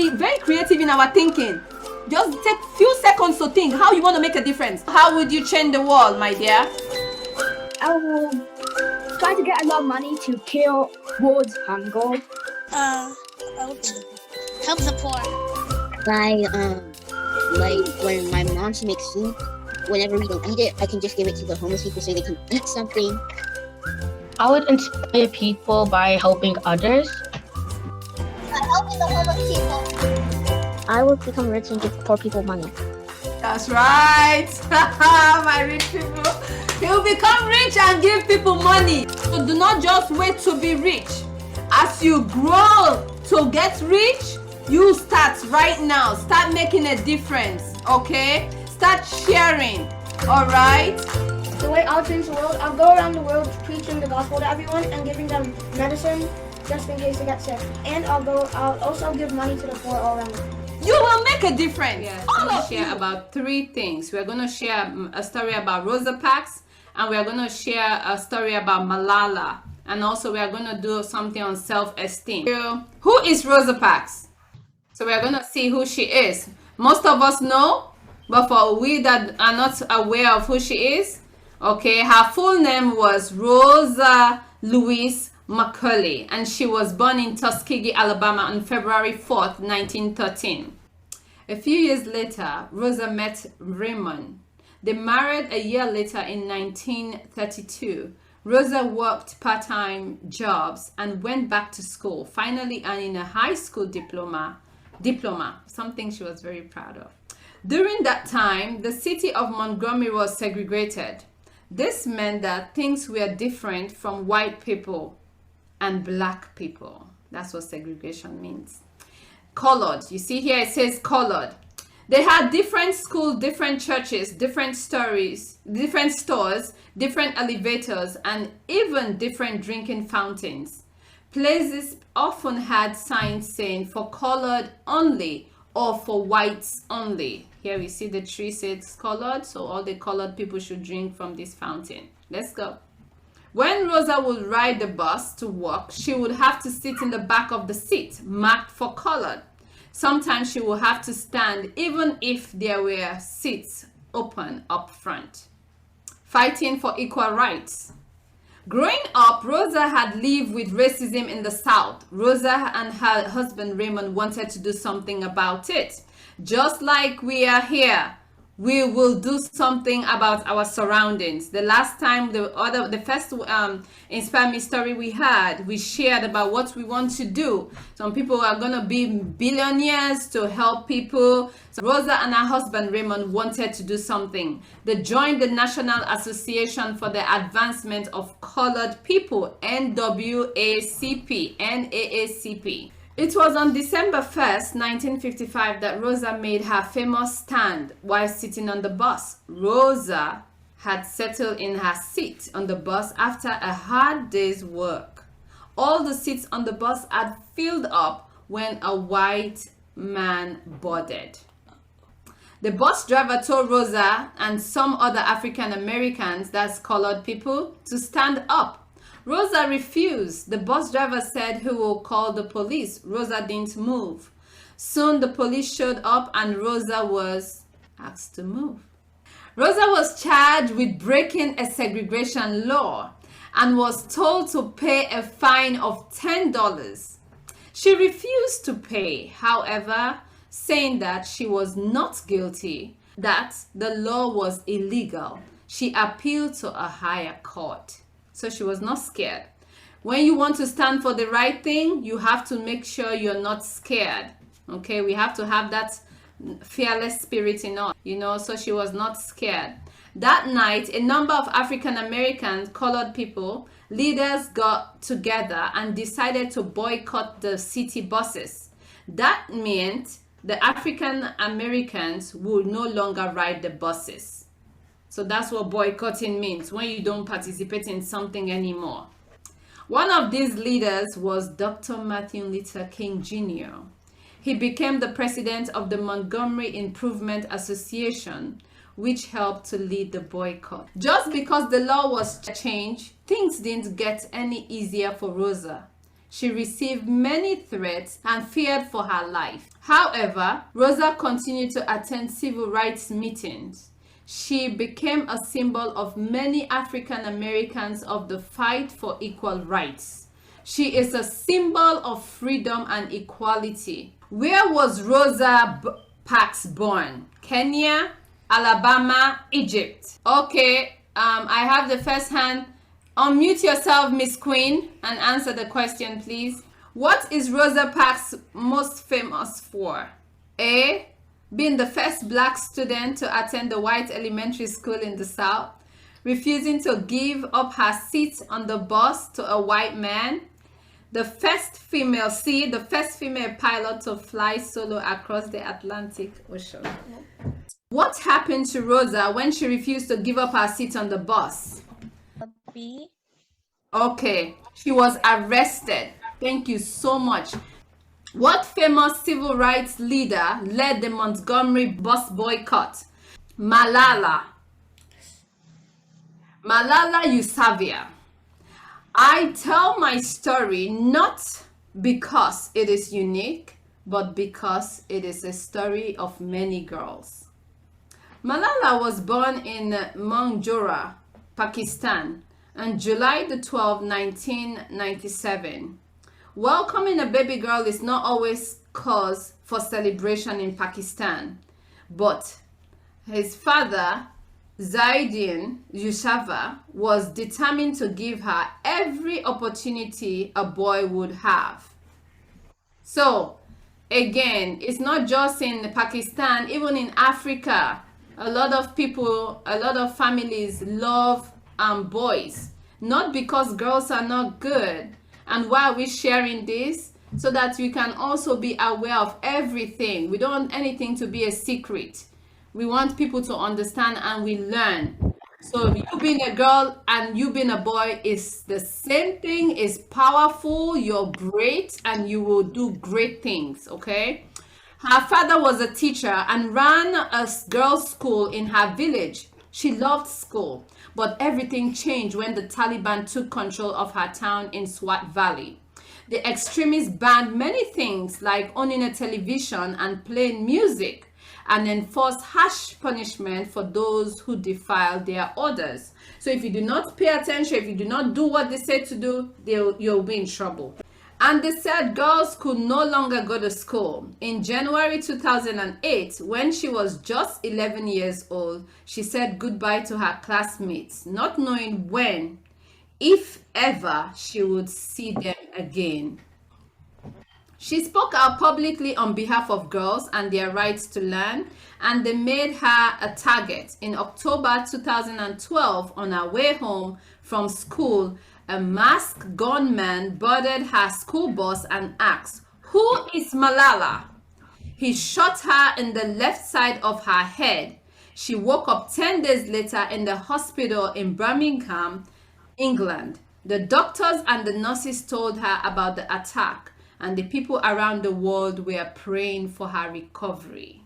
be very creative in our thinking. Just take few seconds to think how you want to make a difference. How would you change the world, my dear? I will try to get a lot of money to kill world's hunger. I would help the poor. Like when my mom makes soup, whenever we don't eat it, I can just give it to the homeless people so they can eat something. I would inspire people by helping others. Helping the homeless people. I would become rich and give poor people money. That's right. My rich people. You'll become rich and give people money. So do not just wait to be rich. As you grow to get rich, you start right now. Start making a difference, okay? Start sharing, all right? The way I'll change the world, I'll go around the world preaching the gospel to everyone and giving them medicine just in case they get sick. And I'll also give money to the poor all around the world. You will make a difference. Yeah, All we're of share you. about 3 things. We're going to share a story about Rosa Parks, and we're going to share a story about Malala, and also we are going to do something on self-esteem. Who is Rosa Parks? So we're going to see who she is. Most of us know, but for we that are not aware of who she is, okay, her full name was Rosa Louise McCauley, and she was born in Tuskegee, Alabama on February 4th, 1913. A few years later, Rosa met Raymond. They married a year later in 1932. Rosa worked part-time jobs and went back to school, finally earning a high school diploma, something she was very proud of. During that time, the city of Montgomery was segregated. This meant that things were different from white people and black people. That's what segregation means. Colored. You see here it says colored. They had different schools, different churches, different stores, different elevators, and even different drinking fountains. Places often had signs saying for colored only or for whites only. Here we see the tree says colored, so all the colored people should drink from this fountain. Let's go. When Rosa would ride the bus to work, she would have to sit in the back of the seat marked for colored. Sometimes she would have to stand even if there were seats open up front. Fighting for equal rights. Growing up, Rosa had lived with racism in the South. Rosa and her husband Raymond wanted to do something about it. Just like we are here, we will do something about our surroundings. The last time, the first Inspire Me story we had, we shared about what we want to do. Some people are going to be billionaires to help people. So Rosa and her husband Raymond wanted to do something. They joined the National Association for the Advancement of Colored People, NAACP. It was on December 1st, 1955 that Rosa made her famous stand while sitting on the bus. Rosa had settled in her seat on the bus after a hard day's work. All the seats on the bus had filled up when a white man boarded. The bus driver told Rosa and some other African Americans, that's colored people, to stand up. Rosa refused. The bus driver said he will call the police. Rosa didn't move. Soon the police showed up and Rosa was asked to move. Rosa was charged with breaking a segregation law and was told to pay a fine of $10. She refused to pay, however, saying that she was not guilty, that the law was illegal. She appealed to a higher court. So she was not scared. When you want to stand for the right thing, you have to make sure you're not scared. Okay, we have to have that fearless spirit in us, so she was not scared. That night, a number of African American colored people, leaders got together and decided to boycott the city buses. That meant the African Americans would no longer ride the buses. So that's what boycotting means, when you don't participate in something anymore. One of these leaders was Dr. Martin Luther King Jr. He became the president of the Montgomery Improvement Association, which helped to lead the boycott. Just because the law was changed, things didn't get any easier for Rosa. She received many threats and feared for her life. However, Rosa continued to attend civil rights meetings. She became a symbol of many African Americans of the fight for equal rights. She is a symbol of freedom and equality. Where was Rosa Parks born? Kenya, Alabama, Egypt. Okay, I have the first hand. Unmute yourself, Miss Queen, and answer the question, please. What is Rosa Parks most famous for? A. Being the first black student to attend the white elementary school in the South, refusing to give up her seat on the bus to a white man. The first female, C. The first female pilot to fly solo across the Atlantic Ocean. What happened to Rosa when she refused to give up her seat on the bus? B. Okay, she was arrested. Thank you so much. What famous civil rights leader led the Montgomery bus boycott? Malala. Malala Yousafzai. I tell my story not because it is unique, but because it is a story of many girls. Malala was born in Manjora, Pakistan, on July the 12th, 1997. Welcoming a baby girl is not always cause for celebration in Pakistan, but his father, Zaidian Yousafzai, was determined to give her every opportunity a boy would have. So, again, it's not just in Pakistan, even in Africa, a lot of people, a lot of families love boys, not because girls are not good. And why are we sharing this? So that we can also be aware of everything. We don't want anything to be a secret. We want people to understand and we learn. So you being a girl and you being a boy is the same thing, is powerful, you're great, and you will do great things, okay? Her father was a teacher and ran a girls' school in her village. She loved school, but everything changed when the Taliban took control of her town in Swat Valley. The extremists banned many things like owning a television and playing music, and enforced harsh punishment for those who defile their orders. So if you do not pay attention, if you do not do what they say to do, you'll be in trouble. And they said girls could no longer go to school. In January 2008, when she was just 11 years old, she said goodbye to her classmates, not knowing when, if ever, she would see them again. She spoke out publicly on behalf of girls and their rights to learn, and they made her a target. In October 2012, on her way home from school, a masked gunman boarded her school bus and asked, "Who is Malala?" He shot her in the left side of her head. She woke up 10 days later in the hospital in Birmingham, England. The doctors and the nurses told her about the attack, and the people around the world were praying for her recovery.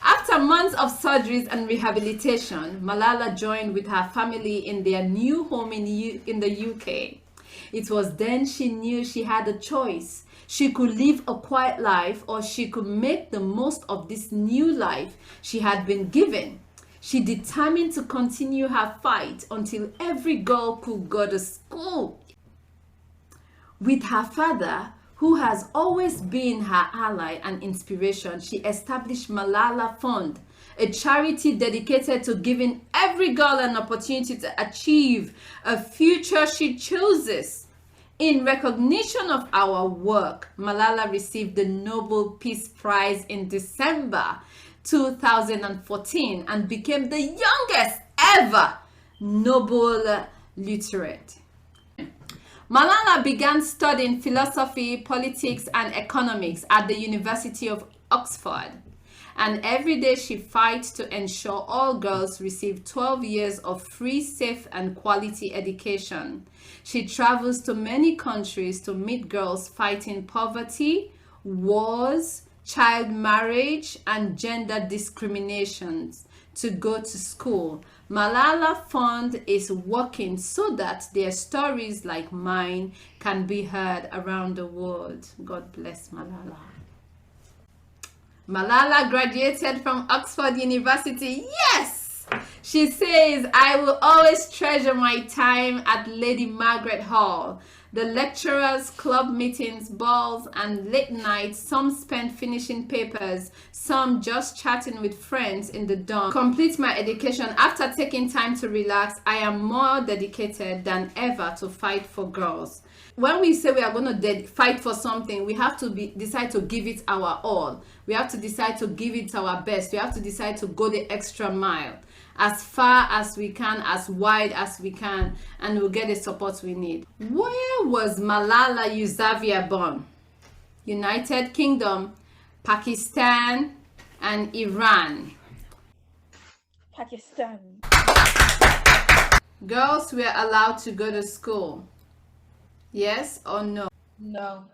After months of surgeries and rehabilitation, Malala joined with her family in their new home in the UK. It was then she knew she had a choice. She could live a quiet life, or she could make the most of this new life she had been given. She determined to continue her fight until every girl could go to school. With her father, who has always been her ally and inspiration, she established Malala Fund, a charity dedicated to giving every girl an opportunity to achieve a future she chooses. In recognition of our work, Malala received the Nobel Peace Prize in December 2014 and became the youngest ever Nobel laureate. Malala began studying philosophy, politics, and economics at the University of Oxford. And every day she fights to ensure all girls receive 12 years of free, safe, and quality education. She travels to many countries to meet girls fighting poverty, wars, child marriage, and gender discriminations to go to school, Malala Fund is working so that their stories like mine can be heard around the world. God bless Malala. Malala graduated from Oxford University. Yes! She says, I will always treasure my time at Lady Margaret Hall. The lecturers, club meetings, balls, and late nights, some spent finishing papers, some just chatting with friends in the dorm. Complete my education. After taking time to relax, I am more dedicated than ever to fight for girls. When we say we are going to fight for something, we have to decide to give it our all. We have to decide to give it our best. We have to decide to go the extra mile, as far as we can, as wide as we can, and we'll get the support we need. Where was Malala Yousafzai born? United Kingdom, Pakistan, and Iran. Pakistan. Girls were allowed to go to school. Yes or no? No.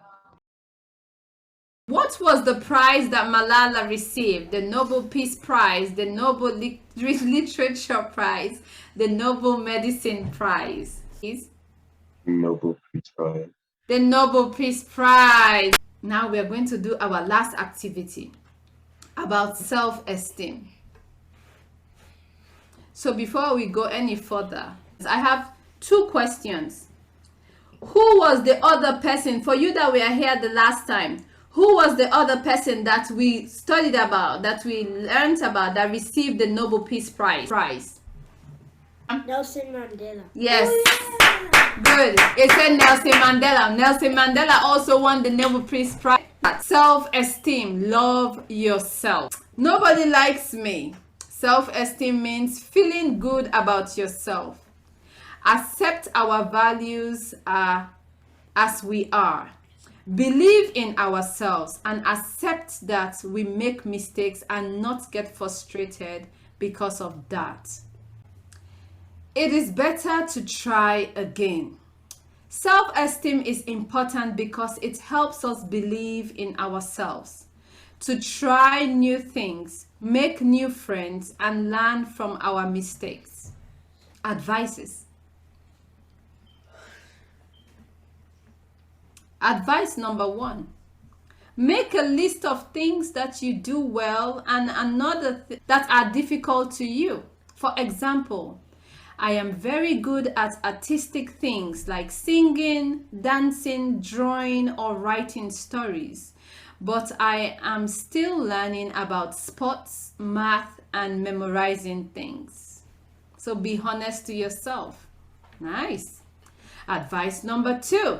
What was the prize that Malala received? The Nobel Peace Prize, the Nobel Literature Prize, the Nobel Medicine Prize. Nobel Peace Prize. The Nobel Peace Prize. Now we are going to do our last activity about self-esteem. So before we go any further, I have 2 questions. Who was the other person, for you that were here the last time, who was the other person that we studied about, that we learned about, that received the Nobel Peace Prize? Nelson Mandela. Yes. Good. It said Nelson Mandela. Nelson Mandela also won the Nobel Peace Prize. Self-esteem. Love yourself. Nobody likes me. Self-esteem means feeling good about yourself. Accept our values as we are. Believe in ourselves and accept that we make mistakes and not get frustrated because of that. It is better to try again. Self-esteem is important because it helps us believe in ourselves, to try new things, make new friends, and learn from our mistakes. Advices. Advice number 1. Make a list of things that you do well and that are difficult to you. For example, I am very good at artistic things like singing, dancing, drawing, or writing stories. But I am still learning about sports, math, and memorizing things. So be honest to yourself. Nice. Advice number 2.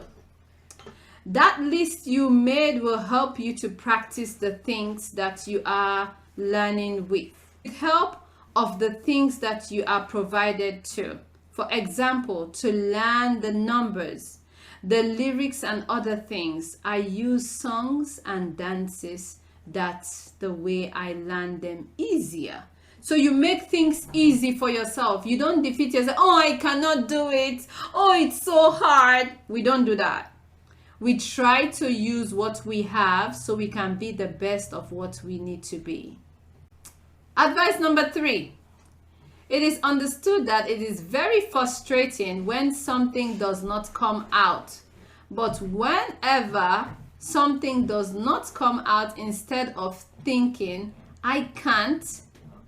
That list you made will help you to practice the things that you are learning with help of the things that you are provided to. For example, to learn the numbers, the lyrics, and other things. I use songs and dances. That's the way I learn them easier. So you make things easy for yourself. You don't defeat yourself. Oh, I cannot do it. Oh, it's so hard. We don't do that. We try to use what we have so we can be the best of what we need to be. Advice number 3. It is understood that it is very frustrating when something does not come out. But whenever something does not come out, instead of thinking, I can't,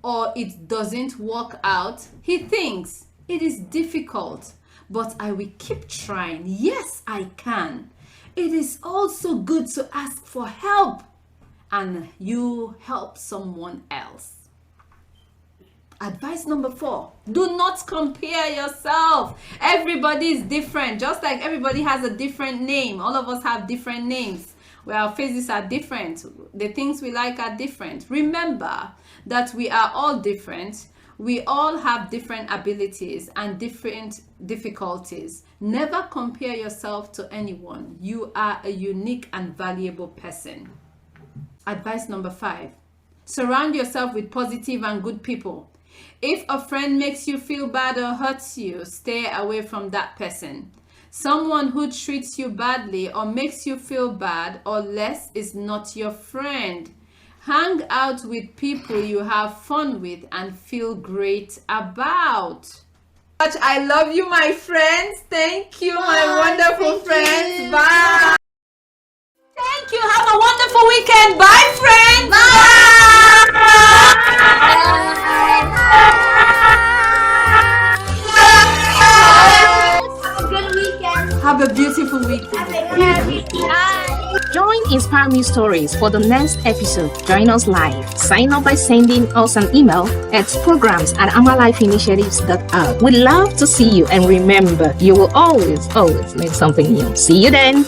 or it doesn't work out, he thinks, it is difficult, but I will keep trying. Yes, I can. It is also good to ask for help, and you help someone else. Advice number 4. Do not compare yourself. Everybody is different. Just like everybody has a different name. All of us have different names. Where our faces are different. The things we like are different. Remember that we are all different. We all have different abilities and different difficulties. Never compare yourself to anyone. You are a unique and valuable person. Advice number 5. Surround yourself with positive and good people. If a friend makes you feel bad or hurts you, stay away from that person. Someone who treats you badly or makes you feel bad or less is not your friend. Hang out with people you have fun with and feel great about. I love you, my friends. Thank you, my wonderful friends. Bye. Thank you. Have a wonderful weekend. Bye, friends. Have a good weekend. Have a beautiful weekend. Join Inspire Me Stories for the next episode. Join us live. Sign up by sending us an email at programs@amalifeinitiatives.org. We'd love to see you, and remember, you will always learn something new. See you then.